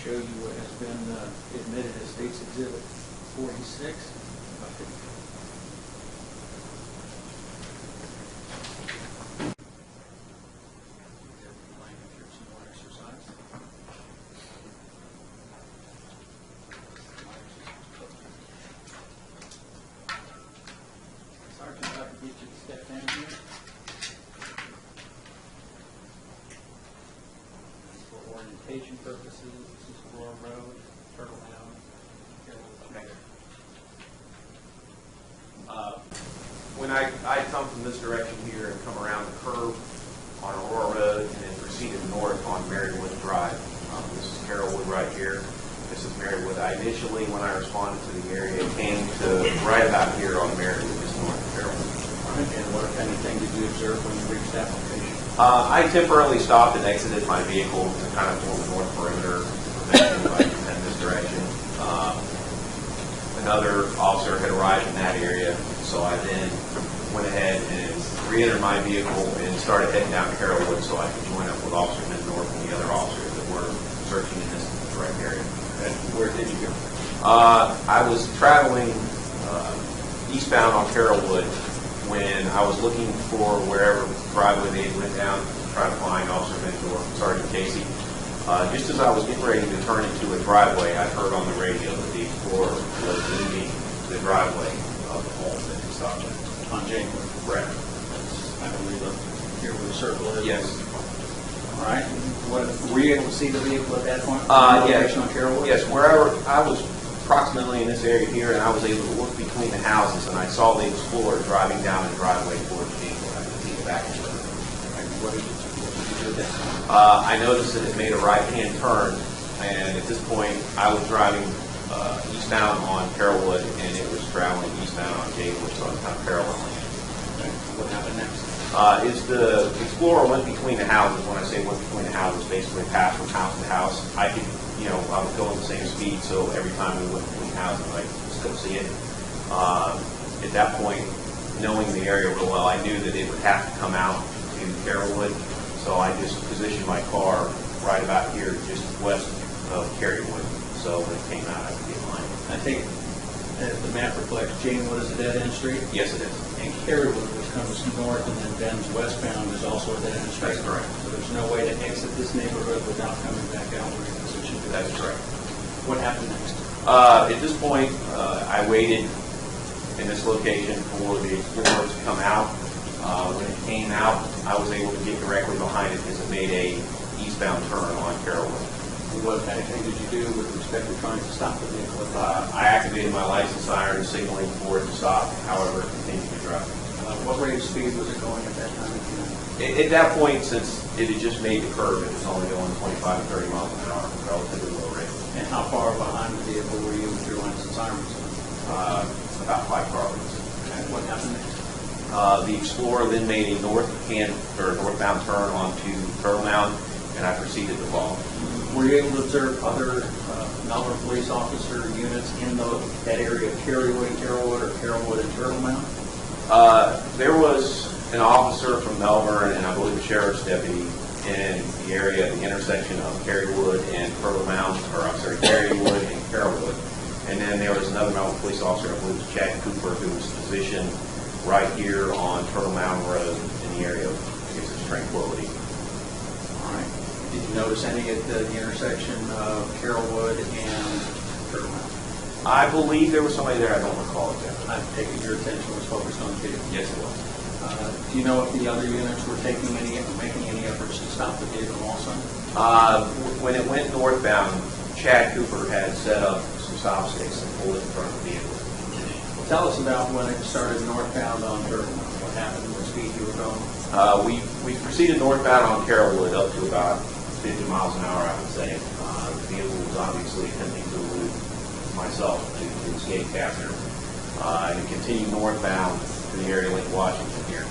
show you what has been admitted as State's Exhibit 46. Sergeant, if I could get you to step in here. For orientation purposes, this is Royal Road, Turtle Mound. When I come from this direction here and come around the curve on Aurora Road and then proceeded north on Marywood Drive. This is Carrollwood right here. This is Marywood. I initially, when I responded to the area, came to right about here on Marywood, just north of Carrollwood. And what, if anything, did you observe when you reached that location? I temporarily stopped and exited my vehicle to kind of form the north perimeter to prevent anybody from heading this direction. Another officer had arrived in that area, so I then went ahead and re-entered my vehicle and started heading down to Carrollwood so I could join up with Officer Mendorf and the other officers that were searching in this direct area. And where did you go? I was traveling eastbound on Carrollwood when I was looking for wherever driveway they went down to try to find Officer Mendorf, Sergeant Casey. Just as I was getting ready to turn into a driveway, I heard on the radio that the Explorer was leaving the driveway of the home that he stopped at. On January. Correct. I believe here where the circle is. Yes. All right. What, were you able to see the vehicle at that point? Yes. On Carrollwood? Yes, wherever I was approximately in this area here, and I was able to look between the houses, and I saw the Explorer driving down the driveway towards January. I could see the back end of it. What did you do then? I noticed that it made a right-hand turn, and at this point, I was driving eastbound on Carrollwood, and it was traveling eastbound on Janewood, so I was kind of paralleling it. Okay. What happened next? Is the Explorer went between the houses. When I say went between the houses, basically passed from house to house. I could, I was going the same speed, so every time we went between houses, I could still see it. At that point, knowing the area real well, I knew that it would have to come out to Carrollwood, so I just positioned my car right about here, just west of Carrywood. So when it came out, I could get mine. I think the map reflects Janewood is a dead-end street. Yes, it is. And Carrywood, which comes north and then bends westbound, is also a dead-end street. That's correct. So there's no way to exit this neighborhood without coming back out where your position is. That's correct. What happened next? At this point, I waited in this location for the Explorer to come out. When it came out, I was able to get directly behind it because it made a eastbound turn on Carrollwood. What anything did you do with respect to trying to stop the vehicle? I activated my license siren, signaling for it to stop. However, it continued to drive. What rate of speed was it going at that time? At that point, since it had just made the curve, it was only going 25 to 30 miles an hour, relatively low rate. And how far behind the vehicle were you with your license sirens? About 5 car lengths. And what happened next? The Explorer then made a northbound turn onto Turtle Mound, and I proceeded to follow. Were you able to observe other Melbourne police officer units in that area of Carrywood and Carrollwood, or Carrollwood and Turtle Mound? There was an officer from Melbourne, and I believe a sheriff's deputy in the area at the intersection of Carrywood and Turtle Mound, Carrywood and Carrollwood. And then there was another Melbourne police officer, I believe it was Chad Cooper, who was positioned right here on Turtle Mound Road in the area of, I guess it's Tranquility. All right. Did you notice any at the intersection of Carrollwood and Turtle Mound? I believe there was somebody there. I don't recall exactly. I take it your attention was focused on the vehicle. Yes, it was. Do you know if the other units were making any efforts to stop the vehicle also? When it went northbound, Chad Cooper had set up some stop sticks and pulled it in front of the vehicle. Well, tell us about when it started northbound on Turtle Mound. What happened, what speed you were going? We proceeded northbound on Carrollwood up to about 50 miles an hour, I would say. The vehicle was obviously attempting to elude myself to escape capture. And it continued northbound to the area of Lake Washington here.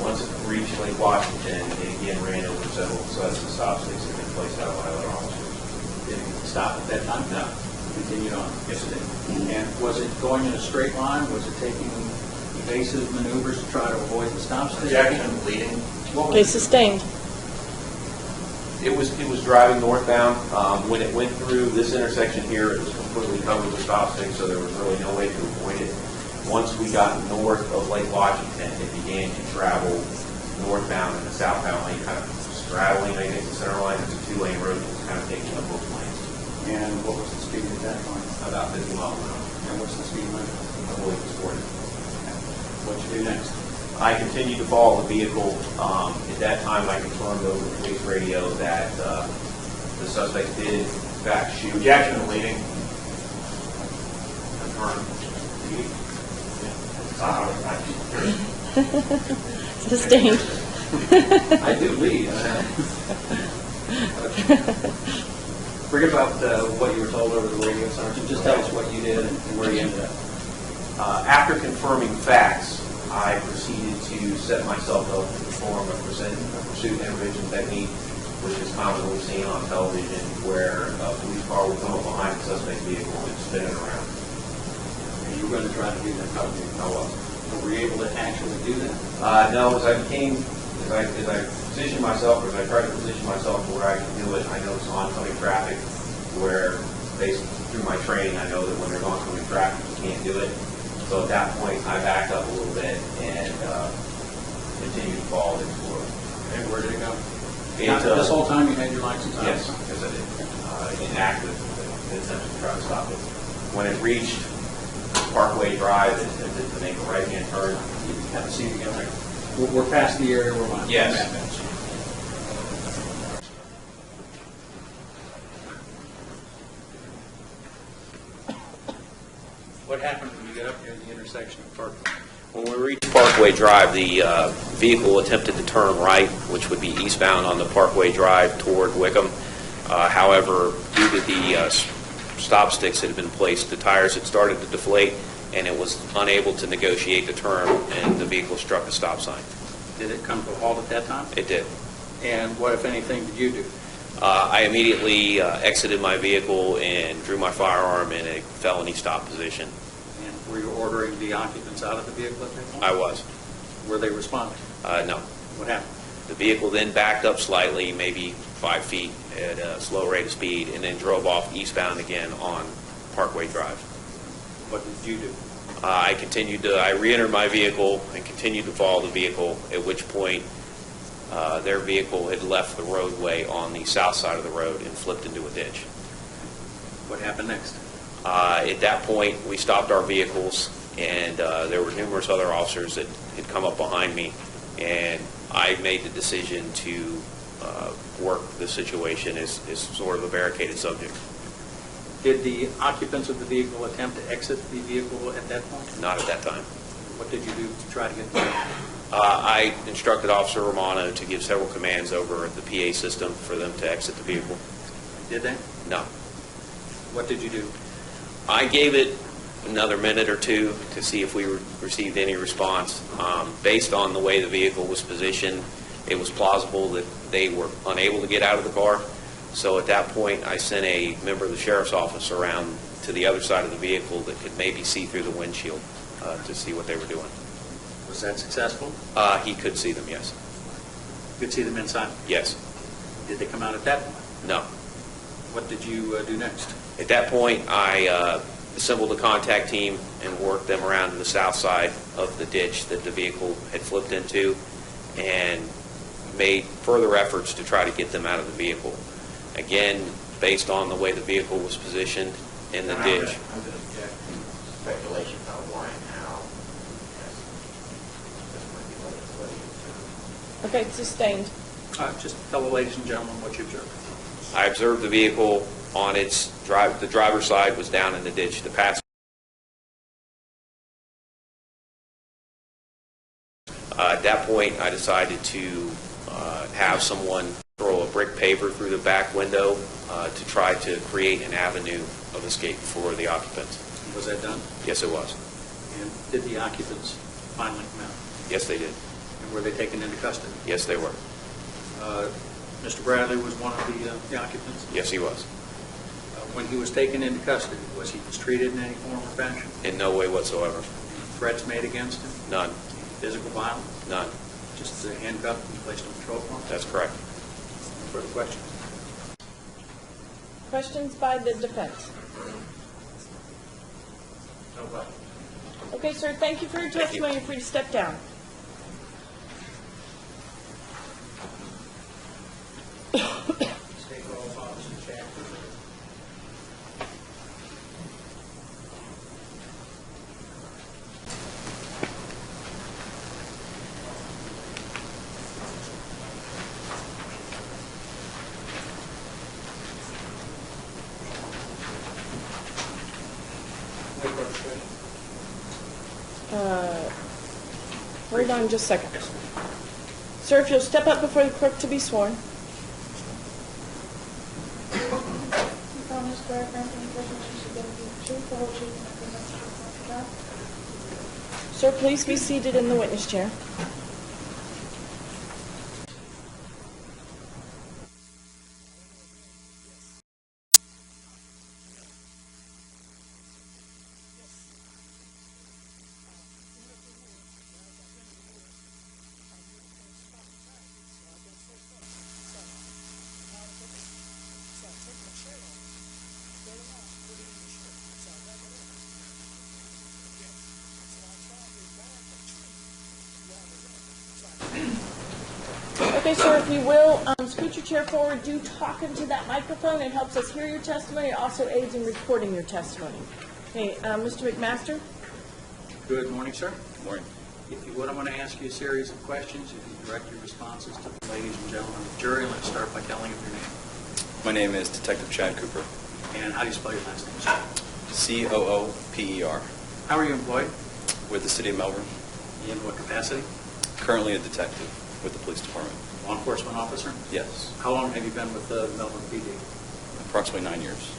Once it reached Lake Washington, it again ran over several sets of stop sticks that had been placed out by other officers. Did it stop at that time? No. Continued on? Yes, it did. And was it going in a straight line? Was it taking evasive maneuvers to try to avoid the stop stick? Objection, leading. What was Okay, it? sustained. It was driving northbound. When it went through this intersection here, it was completely covered with stop sticks, so there was really no way to avoid it. Once we got north of Lake Washington, it began to travel northbound and the southbound lane, kind of straddling, I guess, the center line. It's a two-lane road, it was kind of taking up both lanes. And what was the speed at that point? About 50 miles an hour. And what's the speed limit? I believe it's 40. What you do next? I continued to follow the vehicle. At that time, I confirmed over the police radio that the suspect did, in fact, shoot. Objection to leading. Confirmed. Sustained. I do lead. Forget about what you were told over the radio, Sergeant. Just tell us what you did and where you ended up. After confirming facts, I proceeded to set myself up to perform a pursuit intervention technique, which is commonly seen on television, where a police car will come up behind the suspect's vehicle and spin it around. And you were going to try to do that, how did you? I was. Were you able to actually do that? No, as I positioned myself, or as I tried to position myself where I could do it, I noticed oncoming traffic where, basically through my training, I know that when there's oncoming traffic, you can't do it. So at that point, I backed up a little bit and continued to follow it forward. And where did it go? It, This whole time you had your license on? Yes, yes I did. In active attempt to try to stop it. When it reached Parkway Drive, it attempted to make a right-hand turn. Have a seat again. We're past the area where my Yes. map is. What happened when you got up near the intersection of Parkway? When we reached Parkway Drive, the vehicle attempted to turn right, which would be eastbound on the Parkway Drive toward Wickham. However, due to the stop sticks that had been placed, the tires had started to deflate, and it was unable to negotiate the turn, and the vehicle struck a stop sign. Did it come to a halt at that time? It did. And what, if anything, did you do? I immediately exited my vehicle and drew my firearm in a felony stop position. And were you ordering the occupants out of the vehicle at that point? I was. Were they responding? No. What happened? The vehicle then backed up slightly, maybe 5 feet at a slow rate of speed, and then drove off eastbound again on Parkway Drive. What did you do? I re-entered my vehicle and continued to follow the vehicle, at which point their vehicle had left the roadway on the south side of the road and flipped into a ditch. What happened next? At that point, we stopped our vehicles, and there were numerous other officers that had come up behind me, and I made the decision to work the situation as sort of a barricaded subject. Did the occupants of the vehicle attempt to exit the vehicle at that point? Not at that time. What did you do to try to get them? I instructed Officer Romano to give several commands over the PA system for them to exit the vehicle. Did they? No. What did you do? I gave it another minute or two to see if we received any response. Based on the way the vehicle was positioned, it was plausible that they were unable to get out of the car. So at that point, I sent a member of the sheriff's office around to the other side of the vehicle that could maybe see through the windshield to see what they were doing. Was that successful? He could see them, yes. You could see them inside. Yes. Did they come out at that point? No. What did you do next? At that point, I assembled a contact team and worked them around to the south side of the ditch that the vehicle had flipped into and made further efforts to try to get them out of the vehicle. Again, based on the way the vehicle was positioned in the ditch. I'm going to object to speculation about why and how. Okay, sustained. Just tell the ladies and gentlemen what you observed. I observed the vehicle on its drive. The driver's side was down in the ditch. The passenger. At that point, I decided to have someone throw a brick paver through the back window to try to create an avenue of escape for the occupants. Was that done? Yes, it was. And did the occupants finally come out? Yes, they did. And were they taken into custody? Yes, they were. Mr. Bradley was one of the occupants. Yes, he was. When he was taken into custody, was he mistreated in any form or fashion? In no way whatsoever. Threats made against him? None. Physical violence? None. Just handcuffed and placed on patrol car? That's correct. No further questions? Questions by the defense? No question. Okay, sir, thank you for your testimony. You're free to step down. State Road Officer Chad Cooper. Hold on just a second. Sir, if you'll step up before the clerk to be sworn. You promise to bear firm testimony to the truth, the whole truth, and nothing but the truth, so help you God? Sir, please be seated in the witness chair. Okay, sir, if you will, scoot your chair forward. Do talk into that microphone. It helps us hear your testimony. It also aids in recording your testimony. Okay, Mr. McMaster? Good morning, sir. Good morning. If you would, I'm going to ask you a series of questions. If you direct your responses to the ladies and gentlemen of the jury, let's start by telling them your name. My name is Detective Chad Cooper, And how do you spell your last name, sir? C-O-O-P-E-R, How are you employed? with the City of Melbourne. In what capacity? Currently a detective with the police department. Law enforcement officer? Yes, How long have you been with the Melbourne PD? approximately 9 years.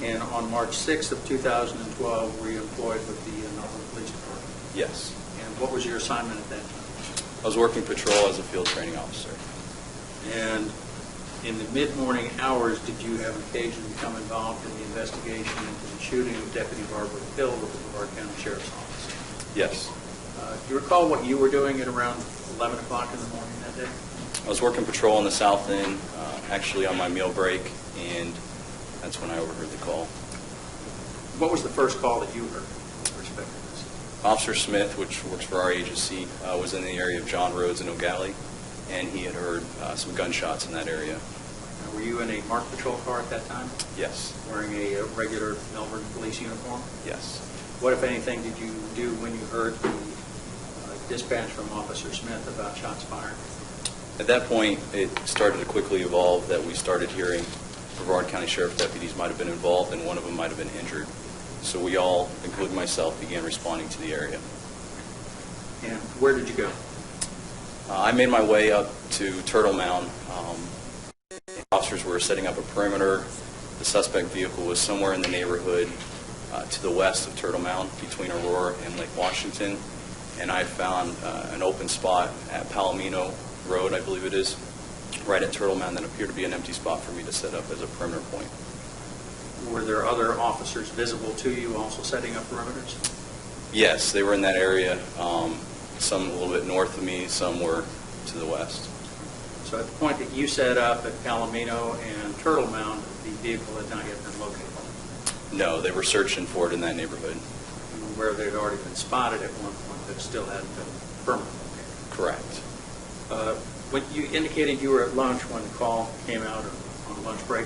And on March 6th of 2012, were you employed with the Melbourne Police Department? Yes. And what was your assignment at that time? I was working patrol as a field training officer. And in the mid-morning hours, did you have occasion to become involved in the investigation into the shooting of Deputy Barbara Hill with the Brevard County Sheriff's Office? Yes. Do you recall what you were doing at around 11 o'clock in the morning that day? I was working patrol in the South End, actually on my meal break, and that's when I overheard the call. What was the first call that you heard with respect to this? Officer Smith, which works for our agency, was in the area of John Rhodes and O'Galley, and he had heard some gunshots in that area. Now, were you in a marked patrol car at that time, Yes. wearing a regular Melbourne police uniform? Yes. What, if anything, did you do when you heard the dispatch from Officer Smith about shots fired? At that point, it started to quickly evolve that we started hearing Brevard County Sheriff deputies might have been involved and one of them might have been injured. So we all, including myself, began responding to the area. And where did you go? I made my way up to Turtle Mound. Officers were setting up a perimeter. The suspect vehicle was somewhere in the neighborhood to the west of Turtle Mound, between Aurora and Lake Washington. And I found an open spot at Palomino Road, I believe it is, right at Turtle Mound that appeared to be an empty spot for me to set up as a perimeter point. Were there other officers visible to you also setting up perimeters? Yes, they were in that area, some a little bit north of me, some were to the west. So at the point that you set up at Palomino and Turtle Mound, the vehicle had not yet been located, No, they were searching for it in that neighborhood. where they'd already been spotted at one point, but still hadn't been permanently located. Correct. When you indicated you were at lunch when the call came out or on lunch break,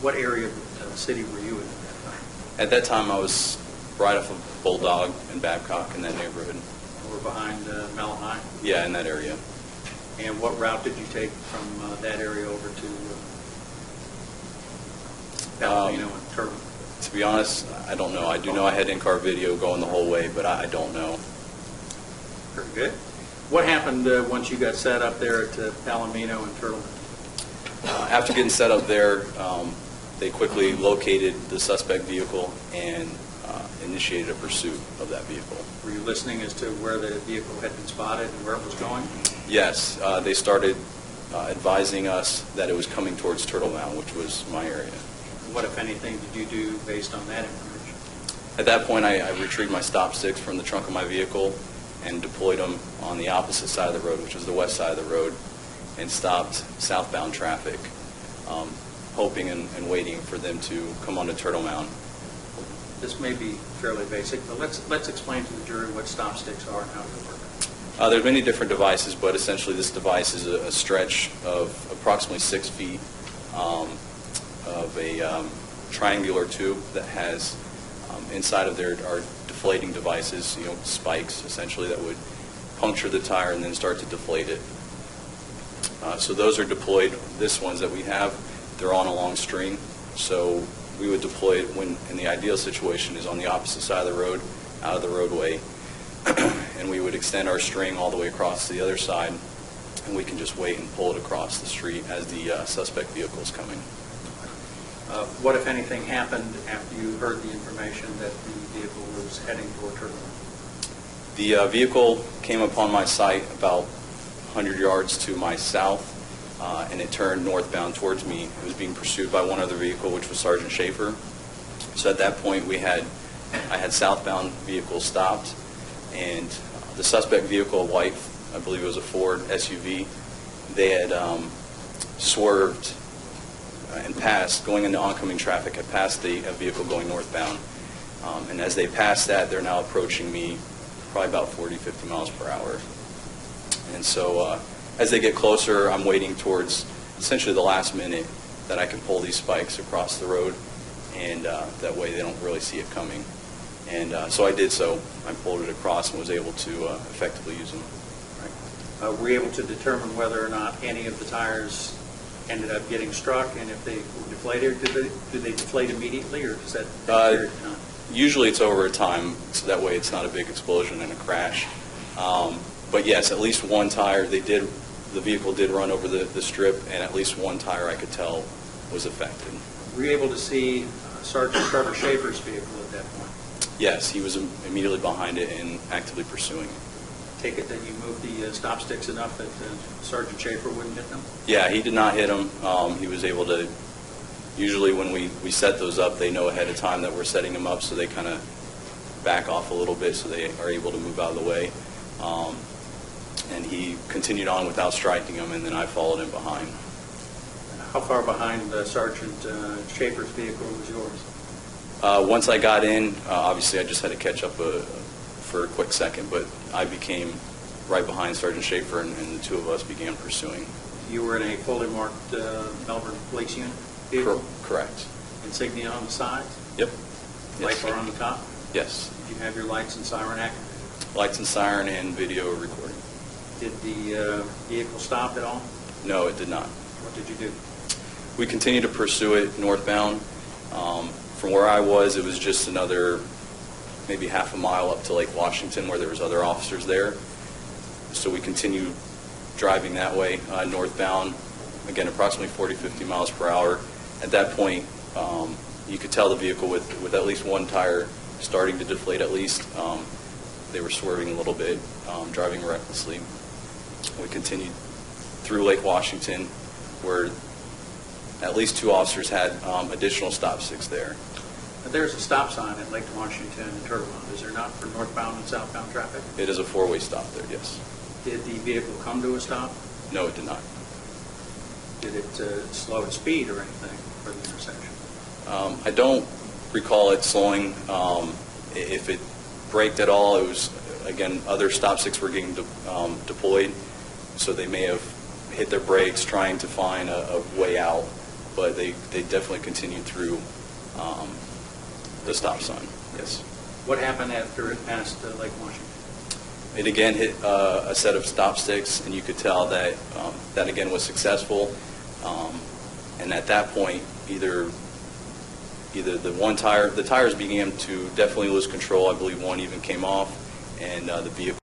what area of the city were you in at that time? At that time, I was right off of Bulldog and Babcock in that neighborhood. Or behind Malahide? Yeah, in that area. And what route did you take from that area over to Palomino and Turtle? To be honest, I don't know. I do know I had in-car video going the whole way, but I don't know. Very good. What happened once you got set up there at Palomino and Turtle? After getting set up there, they quickly located the suspect vehicle and initiated a pursuit of that vehicle. Were you listening as to where the vehicle had been spotted and where it was going? Yes, they started advising us that it was coming towards Turtle Mound, which was my area. What, if anything, did you do based on that information? At that point, I retrieved my stop sticks from the trunk of my vehicle and deployed them on the opposite side of the road, which was the west side of the road, and stopped southbound traffic. hoping and waiting for them to come onto Turtle Mound. This may be fairly basic, but let's explain to the jury what stop sticks are and how they work. There are many different devices, but essentially this device is a stretch of approximately 6 feet of a triangular tube that has inside of there are deflating devices, spikes essentially that would puncture the tire and then start to deflate it. So those are deployed. This ones that we have, they're on a long string. So we would deploy it when, in the ideal situation, is on the opposite side of the road, out of the roadway, and we would extend our string all the way across to the other side, and we can just wait and pull it across the street as the suspect vehicle is coming. What, if anything, happened after you heard the information that the vehicle was heading toward Turtle Mound? The vehicle came upon my sight about 100 yards to my south, and it turned northbound towards me. It was being pursued by one other vehicle, which was Sergeant Schaefer. So at that point, I had southbound vehicles stopped, and the suspect vehicle, a white, I believe it was a Ford SUV, they had swerved and passed, going into oncoming traffic, had passed a vehicle going northbound. And as they passed that, they're now approaching me probably about 40, 50 miles per hour. And so as they get closer, I'm waiting towards essentially the last minute that I can pull these spikes across the road, and that way they don't really see it coming. And so I did so. I pulled it across and was able to effectively use them. Were you able to determine whether or not any of the tires ended up getting struck, and if they were deflated, do they deflate immediately, or does that take a period of time? Usually it's over time, so that way it's not a big explosion and a crash. But yes, at least one tire, the vehicle did run over the strip, and at least one tire I could tell was affected. Were you able to see Sergeant Trevor Schaefer's vehicle at that point? Yes, he was immediately behind it and actively pursuing it. Take it that you moved the stop sticks enough that Sergeant Schaefer wouldn't hit them? Yeah, he did not hit him. He was able to, usually when we set those up, they know ahead of time that we're setting them up, so they kind of back off a little bit so they are able to move out of the way. And he continued on without striking him, and then I followed him behind. How far behind Sergeant Schaefer's vehicle was yours? Once I got in, obviously I just had to catch up for a quick second, but I became right behind Sergeant Schaefer, and the two of us began pursuing. You were in a fully marked Melbourne Police Unit vehicle? Correct. Insignia on the sides? Yep. Light bar on the top? Yes. Did you have your lights and siren active? Lights and siren and video recording. Did the vehicle stop at all? No, it did not. What did you do? We continued to pursue it northbound. From where I was, it was just another maybe half a mile up to Lake Washington where there was other officers there. So we continued driving that way, northbound, again, approximately 40, 50 miles per hour. At that point, you could tell the vehicle with at least one tire starting to deflate at least. They were swerving a little bit, driving recklessly. We continued through Lake Washington, where at least two officers had additional stop sticks there. There's a stop sign at Lake Washington and Turtle Mound, is there not, for northbound and southbound traffic? It is a four-way stop there, yes. Did the vehicle come to a stop? No, it did not. Did it slow its speed or anything for the intersection? I don't recall it slowing. If it braked at all, it was, again, other stop sticks were getting deployed, so they may have hit their brakes trying to find a way out, but they definitely continued through the stop sign, yes. What happened after it passed Lake Washington? It again hit a set of stop sticks, and you could tell that that again was successful. And at that point, either the tires began to definitely lose control. I believe one even came off, and the vehicle.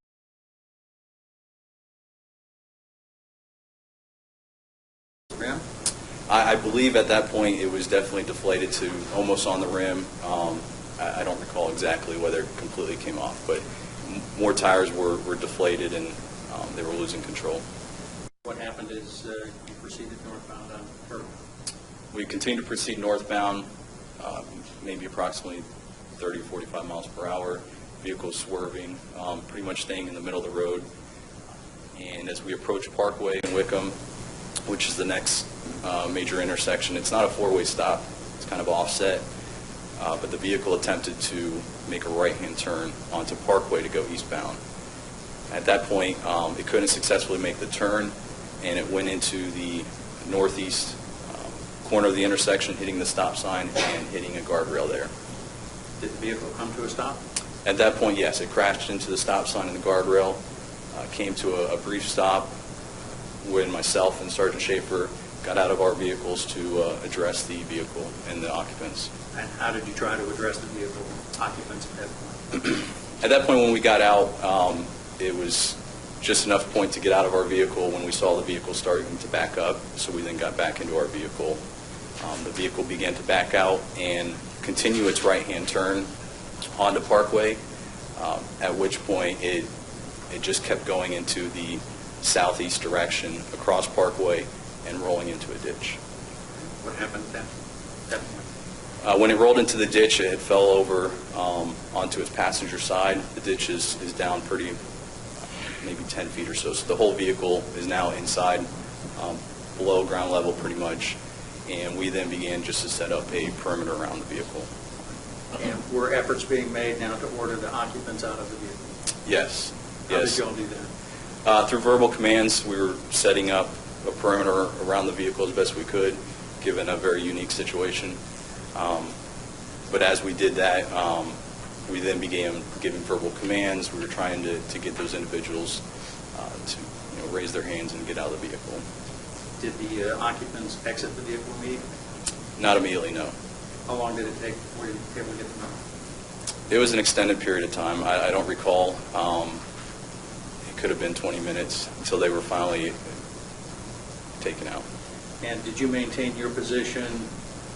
Rim? I believe at that point it was definitely deflated to almost on the rim. I don't recall exactly whether it completely came off, but more tires were deflated and they were losing control. What happened is you proceeded northbound on Turtle. We continued to proceed northbound, maybe approximately 30, 45 miles per hour. Vehicles swerving, pretty much staying in the middle of the road. And as we approached Parkway in Wickham, which is the next major intersection. It's not a four-way stop. It's kind of offset, but the vehicle attempted to make a right-hand turn onto Parkway to go eastbound. At that point, it couldn't successfully make the turn, and it went into the northeast corner of the intersection, hitting the stop sign and hitting a guardrail there. Did the vehicle come to a stop? At that point, yes, it crashed into the stop sign and the guardrail, came to a brief stop when myself and Sergeant Schaefer got out of our vehicles to address the vehicle and the occupants. And how did you try to address the vehicle occupants at that point? At that point, when we got out, it was just enough point to get out of our vehicle when we saw the vehicle starting to back up, so we then got back into our vehicle. The vehicle began to back out and continue its right-hand turn onto Parkway, at which point it just kept going into the southeast direction across Parkway and rolling into a ditch. What happened at that point? When it rolled into the ditch, it fell over onto its passenger side. The ditch is down pretty, maybe 10 feet or so. So the whole vehicle is now inside, below ground level pretty much. And we then began just to set up a perimeter around the vehicle. And were efforts being made now to order the occupants out of the vehicle? Yes. How did Yes. you all do that? Through verbal commands, we were setting up a perimeter around the vehicle as best we could, given a very unique situation. But as we did that, we then began giving verbal commands. We were trying to get those individuals to raise their hands and get out of the vehicle. Did the occupants exit the vehicle immediately? Not immediately, no. How long did it take before you were able to get them out? It was an extended period of time. I don't recall. It could have been 20 minutes until they were finally taken out. And did you maintain your position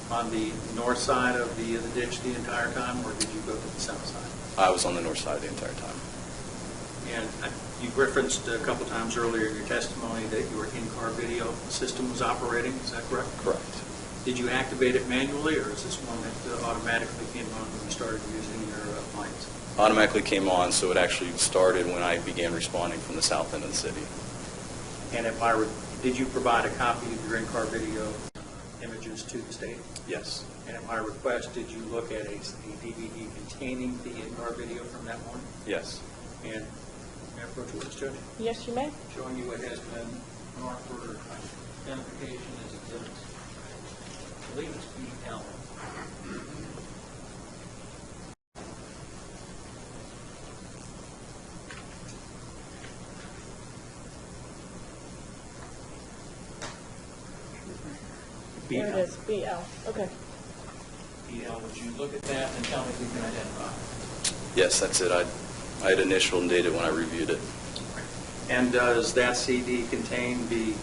on the north side of the ditch the entire time, or did you go to the south side? I was on the north side the entire time. And you referenced a couple times earlier in your testimony that your in-car video system was operating. Is that correct? Correct. Did you activate it manually, or is this one that automatically came on when you started using your lights? Automatically came on, so it actually started when I began responding from the south end of the city. And did you provide a copy of your in-car video images to the state? Yes. And at my request, did you look at a DVD containing the in-car video from that morning? Yes. And may I approach witness, Judge? Yes, you may. Showing you what has been marked for identification as exhibits. I believe it's BL. There it is, BL. Okay. BL, would you look at that and tell me if you can identify? Yes, that's it. I had initialed and dated when I reviewed it. And does that CD contain the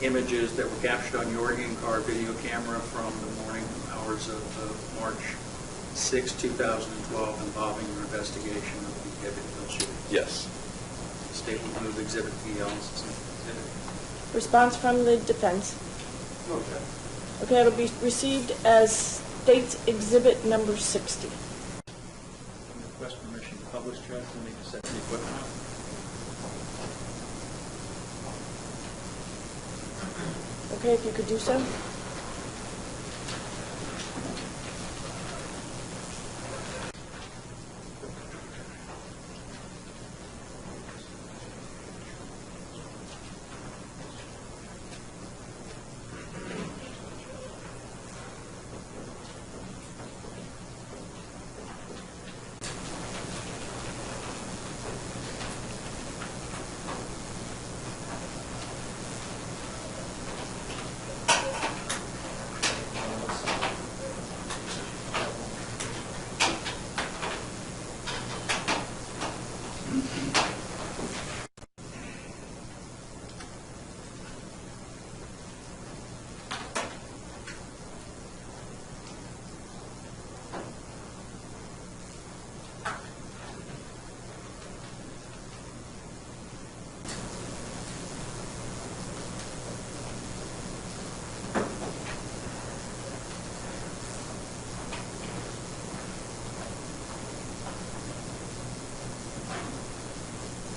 images that were captured on your in-car video camera from the morning hours of March 6, 2012, involving your investigation of the Evansville shooting? Yes. The state will move exhibit BL as an exhibit. Response from the defense. Okay, it'll be received as State's Exhibit number 60. Request permission to publish, Judge. Let me just set the equipment up. Okay, if you could do so.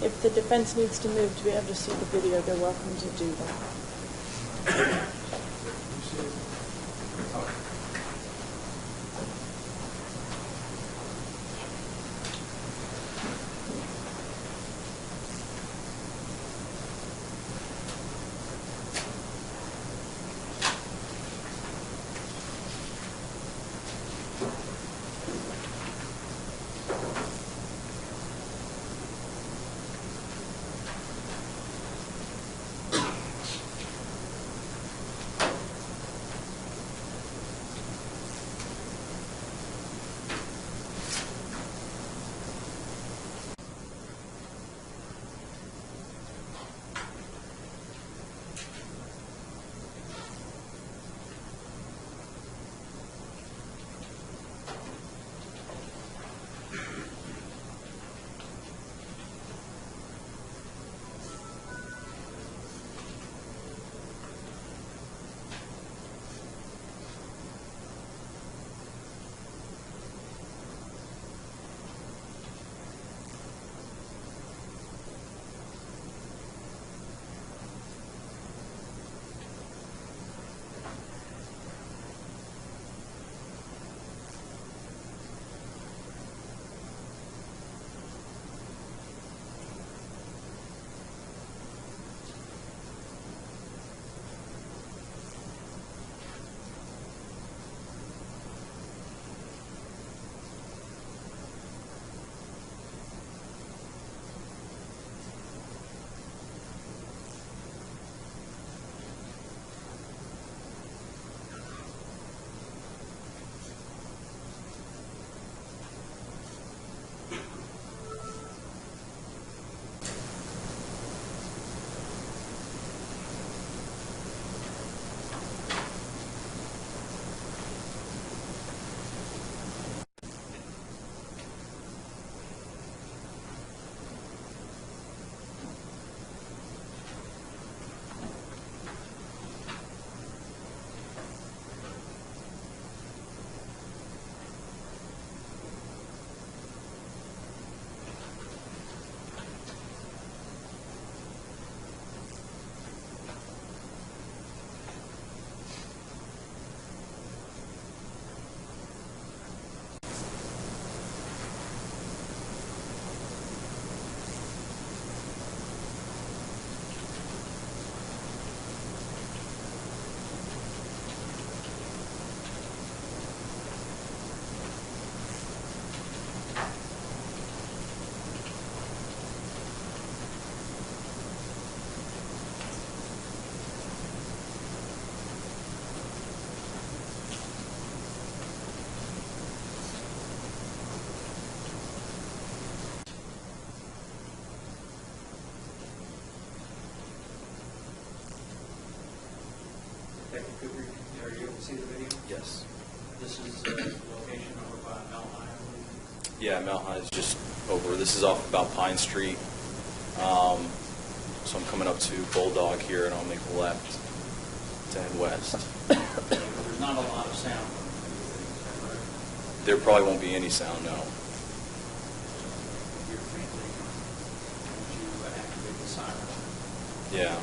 If the defense needs to move to be able to see the video, they're welcome to do that. This is the location over by Mount High, I believe. Yeah, Mount High is just over. This is off about Pine Street. So I'm coming up to Bulldog here, and I'll make a left to head west. There's not a lot of sound. There probably won't be any sound, no. Here faintly, once you activate the siren. Yeah.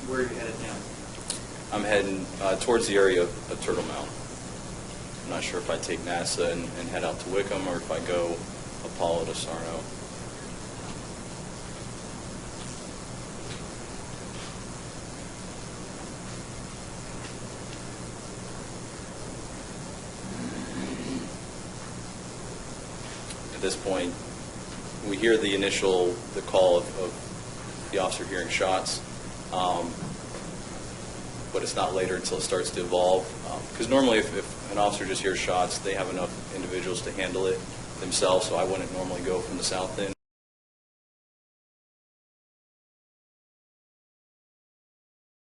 Where are you headed now? I'm heading towards the area of Turtle Mound. I'm not sure if I take NASA and head out to Wickham, or if I go Apollo to Sarno. At this point, we hear the call of the officer hearing shots, but it's not later until it starts to evolve. Because normally if an officer just hears shots, they have enough individuals to handle it themselves, so I wouldn't normally go from the south end.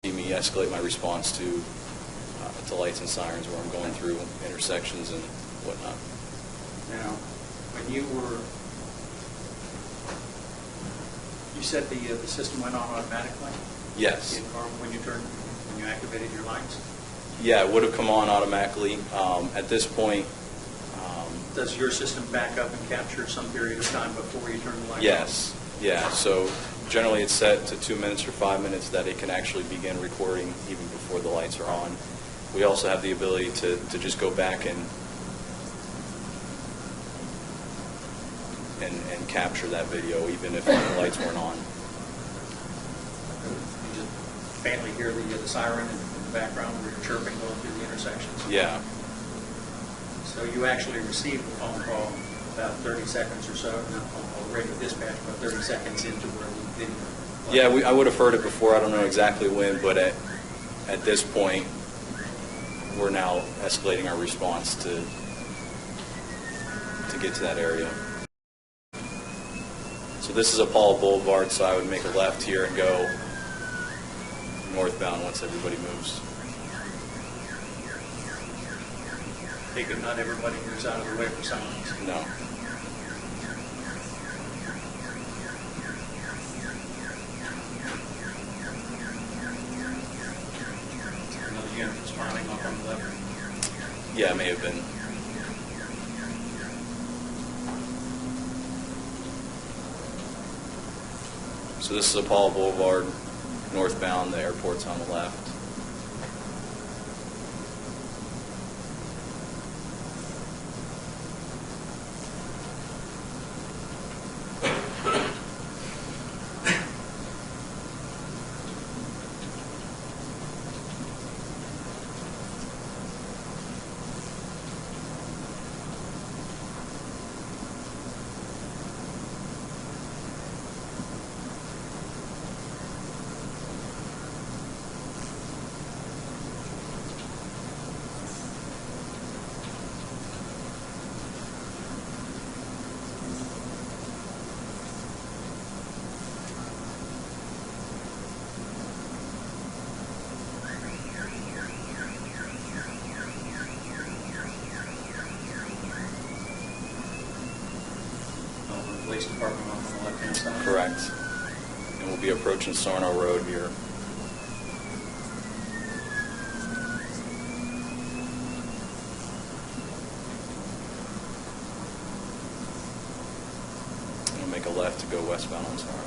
See me escalate my response to lights and sirens where I'm going through intersections and whatnot. Now, when you said the system went on automatically? Yes. Or when you activated your lights? Yeah, it would have come on automatically. At this point, Does your system back up and capture some period of time before you turn the lights on? yes. Yeah, so generally it's set to 2 minutes or 5 minutes that it can actually begin recording even before the lights are on. We also have the ability to just go back and capture that video even if the lights weren't on. You just faintly hear the siren in the background where you're chirping going through the intersections? Yeah. So you actually received the phone call about 30 seconds or so, not phone call, radio dispatch, about 30 seconds into where the video. Yeah, I would have heard it before. I don't know exactly when, but at this point, we're now escalating our response to get to that area. So this is Apollo Boulevard, so I would make a left here and go northbound once everybody moves. Take it, not everybody moves out of the way for silence. No. Another unit that's firing off on the left. Yeah, it may have been. So this is Apollo Boulevard, northbound. The airport's on the left. Police department on the left-hand side. Correct. And we'll be approaching Sarno Road here. And we'll make a left to go westbound on Sarno.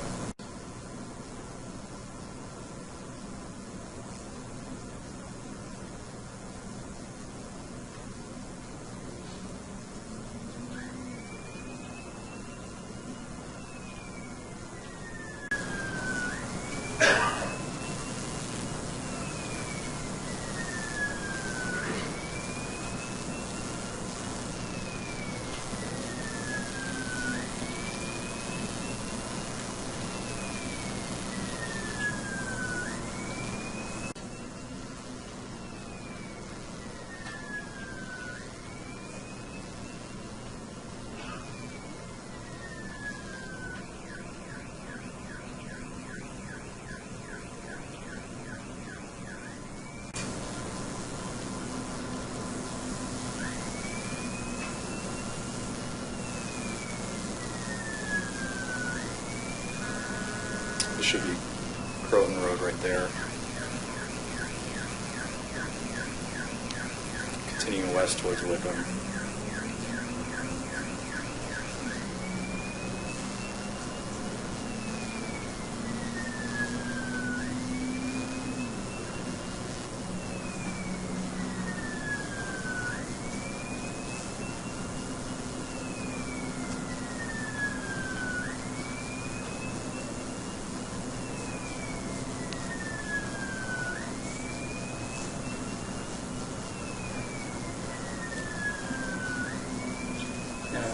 This should be Croton Road right there. Continuing west towards Wickham.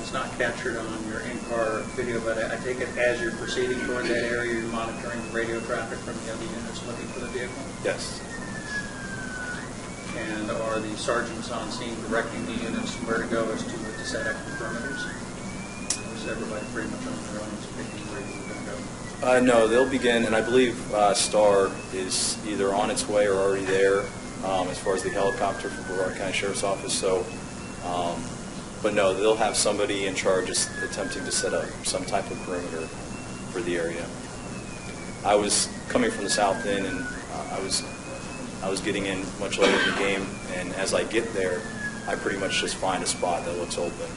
It's not captured on your in-car video, but I take it as you're proceeding toward that area, you're monitoring the radio traffic from the other units looking for the vehicle? Yes. And are the sergeants on scene directing the units where to go as to set up the perimeters? Or is everybody pretty much on their own, picking where you're going to go? No, they'll begin, and I believe Star is either on its way or already there as far as the helicopter from Brevard County Sheriff's Office. So, but no, they'll have somebody in charge attempting to set up some type of perimeter for the area. I was coming from the south end, and I was getting in much later in the game, and as I get there, I pretty much just find a spot that looks open.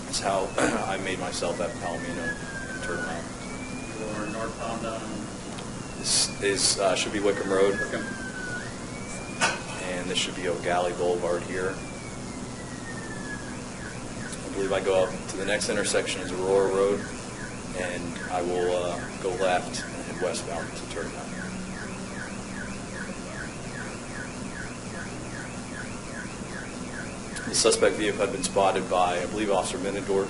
That's how I made myself at Palomino and Turtle Mountain. Or northbound on This should be Wickham Road, Wickham? and this should be O'Galley Boulevard here. I believe I go up to the next intersection is Aurora Road, and I will go left and head westbound to Turtle Mountain. The suspect vehicle had been spotted by, I believe, Officer Minnendorf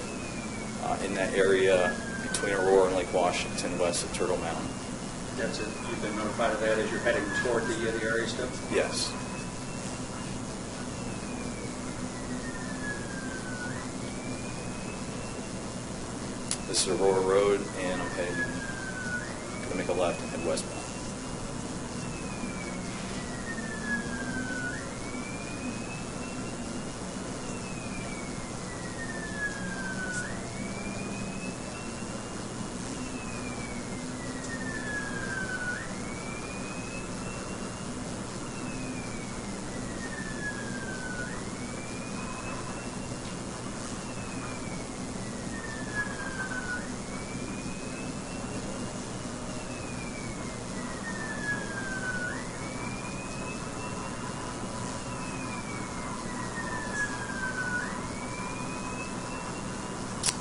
in that area between Aurora and Lake Washington, west of Turtle Mountain. That's it. You've been notified of that as you're heading toward the area still? Yes. This is Aurora Road, and I'm going to make a left and head westbound.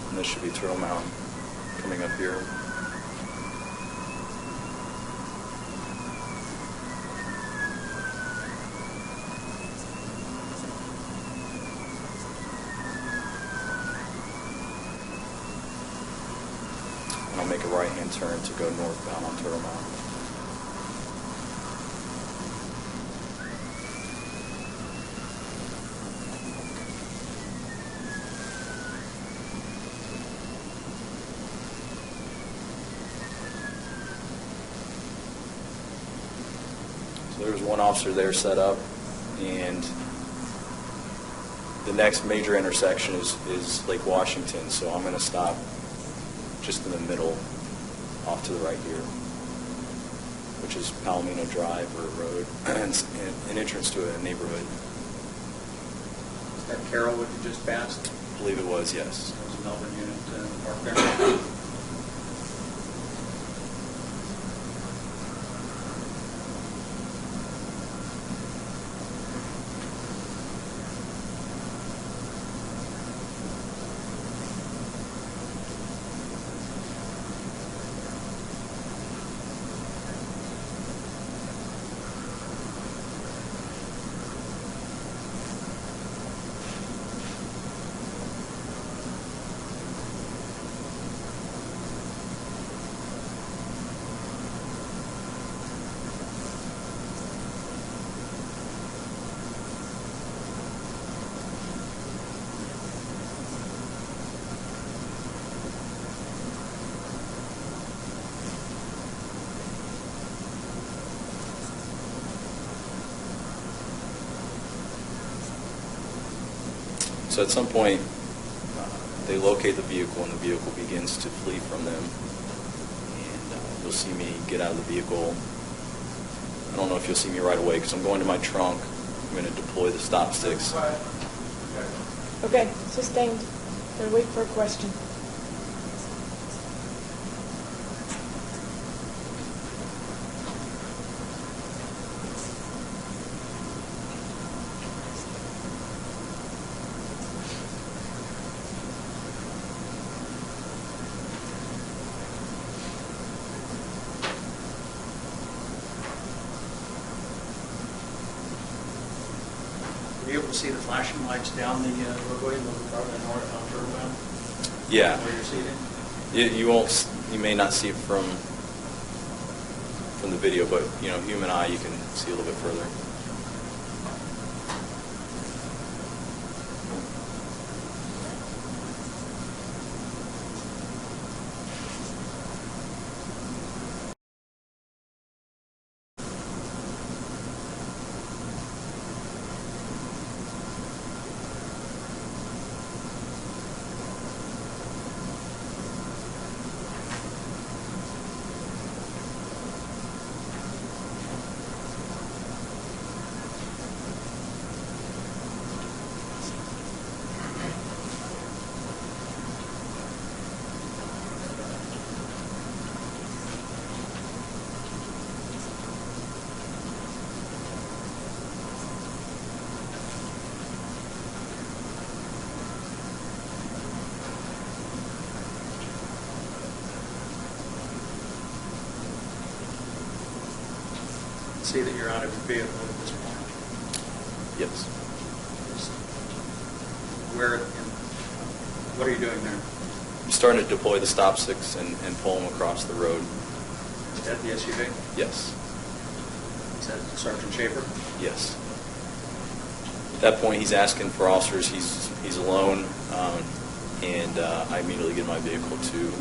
And this should be Turtle Mountain coming up here. And I'll make a right-hand turn to go northbound on Turtle Mountain. So there's one officer there set up, and the next major intersection is Lake Washington, so I'm going to stop just in the middle, off to the right here, which is Palomino Drive or Road, and an entrance to a neighborhood. Is that Carroll what you just passed? I believe it was, yes. That was a Melbourne unit parked there. So at some point, they locate the vehicle, and the vehicle begins to flee from them. And you'll see me get out of the vehicle. I don't know if you'll see me right away because I'm going to my trunk. I'm going to deploy the stop sticks. Okay, sustained. Gonna wait for a question. Were you able to see the flashing lights down the roadway, moving farther north on Turtle Mountain? Yeah. Where you're seated? You won't. You may not see it from the video, but human eye, you can see a little bit further. See that you're out of your vehicle at this point. Yes. What are you doing there? I'm starting to deploy the stop sticks and pull them across the road. Is that the SUV? Yes. Is that Sergeant Schaefer? Yes. At that point, he's asking for officers. He's alone, and I immediately get in my vehicle to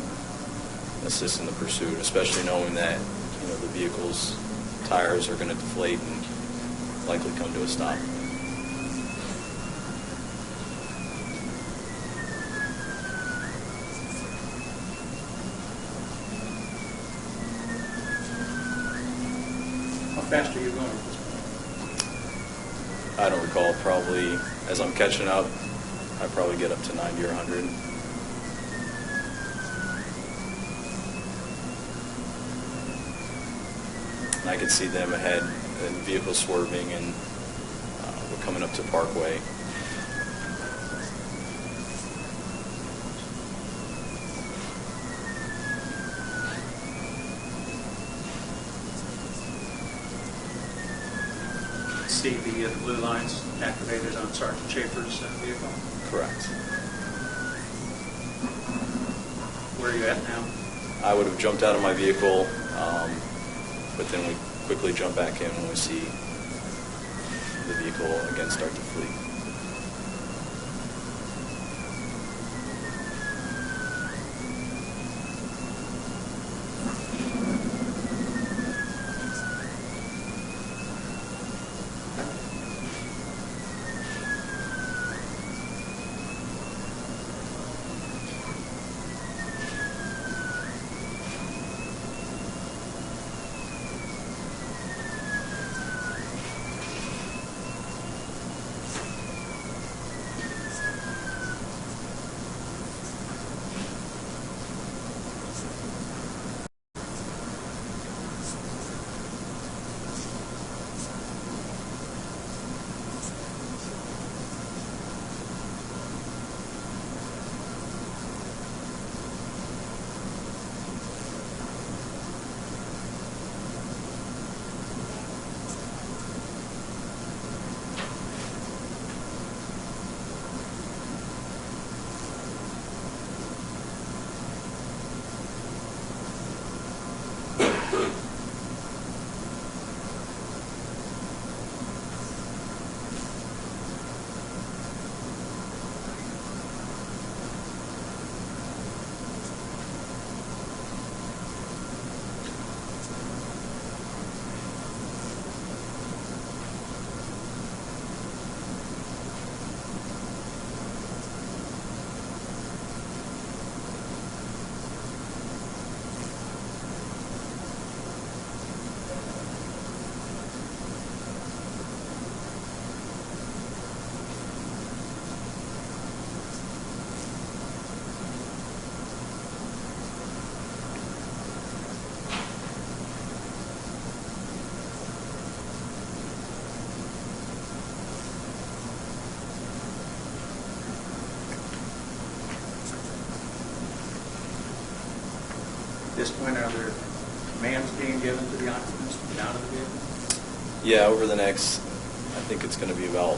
assist in the pursuit, especially knowing that the vehicle's tires are going to deflate and likely come to a stop. How fast are you going at this point? I don't recall. Probably as I'm catching up, I probably get up to 90 or 100. And I could see them ahead, and vehicles swerving, and we're coming up to Parkway. See the blue lines activated on Sergeant Schaefer's vehicle? Correct. Where are you at now? I would have jumped out of my vehicle, but then we quickly jump back in when we see the vehicle again start to flee. this point, are there commands being given to the occupants to get out of the vehicle? Yeah, over the next, I think it's going to be about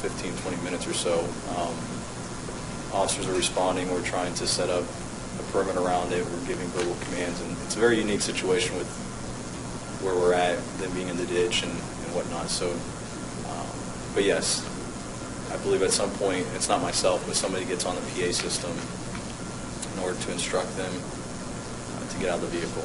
15, 20 minutes or so. Officers are responding. We're trying to set up a perimeter around it. We're giving verbal commands, and it's a very unique situation with where we're at, them being in the ditch and whatnot. So, but yes, I believe at some point, it's not myself, but somebody gets on the PA system in order to instruct them to get out of the vehicle.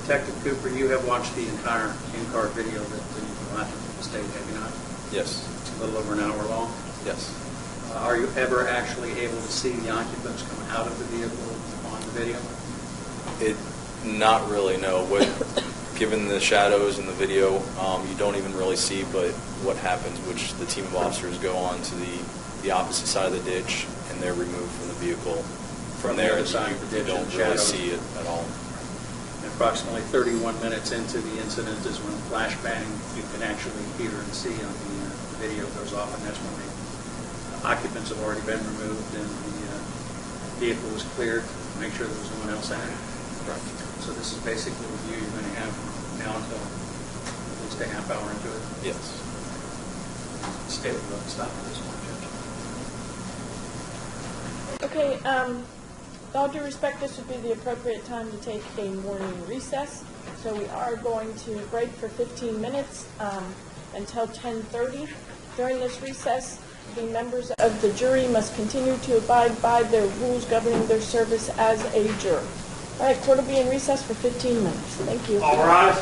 Detective Cooper, you have watched the entire in-car video that the occupants stayed, have you not? Yes. It's a little over an hour long. Yes. Are you ever actually able to see the occupants come out of the vehicle on the video? Not really, no. Given the shadows in the video, you don't even really see, but what happens, which the team of officers go on to the opposite side of the ditch, and they're removed from the vehicle. From the other side of the ditch, you don't in the really shadows. see it at all. Approximately 31 minutes into the incident is when flashbang you can actually hear and see on the video goes off, and that's when the occupants have already been removed and the vehicle was cleared to make sure there was no one else in it. Correct. So this is basically the view you're going to have from now until at least a half hour into it. Yes. Stay with the stop at this point, Judge. Okay, with all due respect, this would be the appropriate time to take a morning recess. So we are going to break for 15 minutes until 10:30. During this recess, the members of the jury must continue to abide by the rules governing their service as a juror. All right, court will be in recess for 15 minutes. Thank you. All rise.